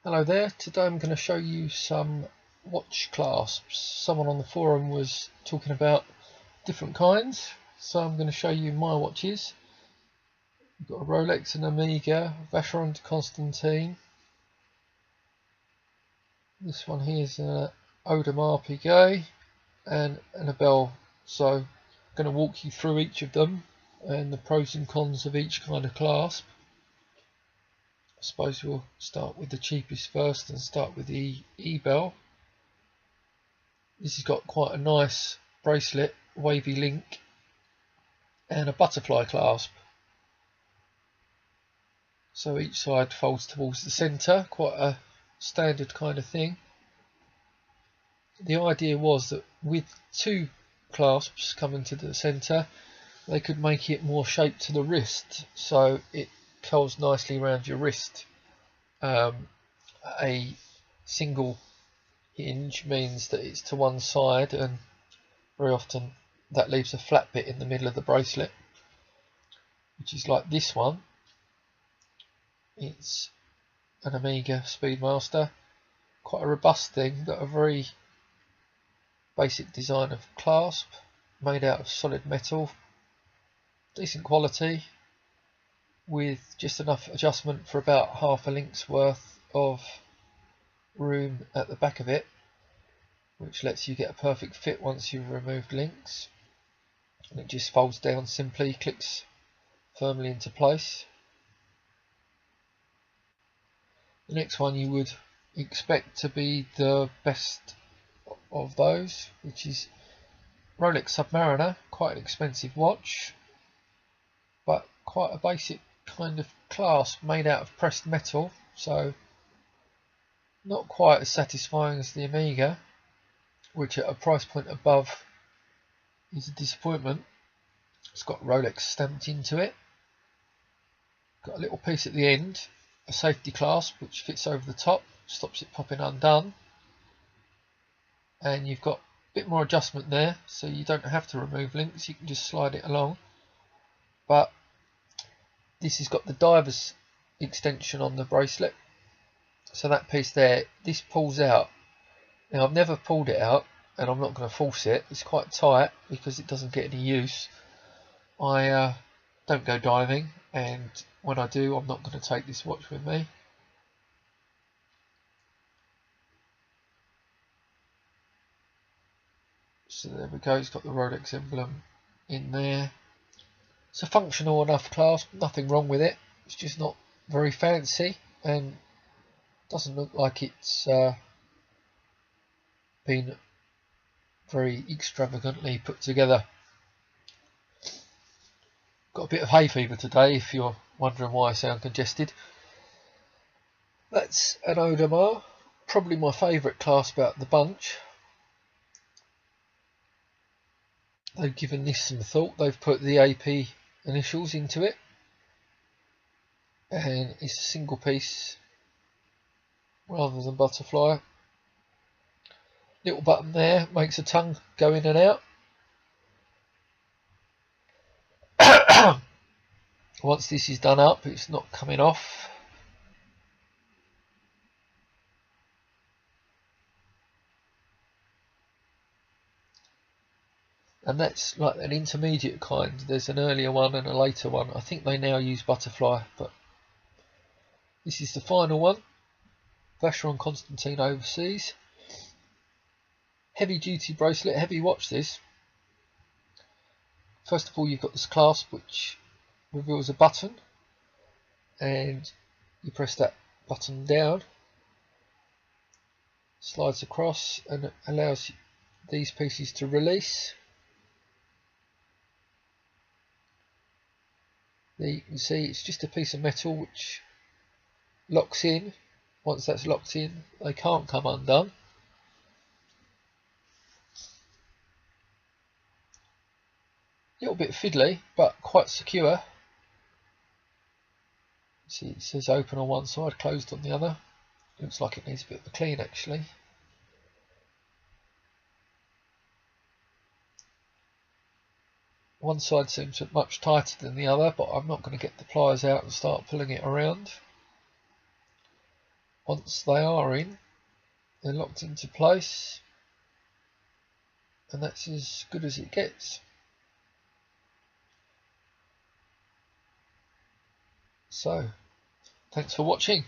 Hello there, today I'm going to show you some watch clasps. Someone on the forum was talking about different kinds, so I'm going to show you my watches. We've got a Rolex, an Omega, Vacheron Constantine. This one here is an Audemars Piguet and an Abel. So I'm going to walk you through each of them and the pros and cons of each kind of clasp. I suppose we'll start with the cheapest first and start with the Ebel. This has got quite a nice bracelet, wavy link, and a butterfly clasp. So each side folds towards the centre, quite a standard kind of thing. The idea was that with two clasps coming to the centre, they could make it more shaped to the wrist, so it curls nicely around your wrist. A single hinge means that it's to one side, and very often that leaves a flat bit in the middle of the bracelet, which is like this one. It's an Omega Speedmaster, quite a robust thing, but a very basic design of clasp, made out of solid metal, decent quality, with just enough adjustment for about half a link's worth of room at the back of it, which lets you get a perfect fit once you've removed links. And it just folds down simply, clicks firmly into place. The next one you would expect to be the best of those, which is Rolex Submariner, quite an expensive watch, but quite a basic kind of clasp made out of pressed metal, so not quite as satisfying as the Omega, which at a price point above is a disappointment. It's got Rolex stamped into it, got a little piece at the end, a safety clasp which fits over the top, stops it popping undone, and you've got a bit more adjustment there, so you don't have to remove links, you can just slide it along. But this has got the diver's extension on the bracelet, so that piece there, this pulls out. Now I've never pulled it out, and I'm not going to force it. It's quite tight because it doesn't get any use. I don't go diving, and when I do, I'm not going to take this watch with me. So there we go, it's got the Rolex emblem in there. It's a functional enough clasp, nothing wrong with it. It's just not very fancy and doesn't look like it's been very extravagantly put together. Got a bit of hay fever today, if you're wondering why I sound congested. That's an Audemars, probably my favourite clasp out of the bunch. They've given this some thought. They've put the AP initials into it, and it's a single piece rather than butterfly. Little button there makes a tongue go in and out. Once this is done up, it's not coming off. And that's like an intermediate kind. There's an earlier one and a later one. I think they now use butterfly, but this is the final one. Vacheron Constantine Overseas. Heavy duty bracelet, heavy watch this. First of all, you've got this clasp which reveals a button, and you press that button down, slides across and allows these pieces to release. There you can see it's just a piece of metal which locks in. Once that's locked in, they can't come undone. A little bit fiddly, but quite secure. See, it says open on one side, closed on the other. Looks like it needs a bit of a clean actually. One side seems much tighter than the other, but I'm not going to get the pliers out and start pulling it around. once they are in, they're locked into place, and that's as good as it gets. So, thanks for watching.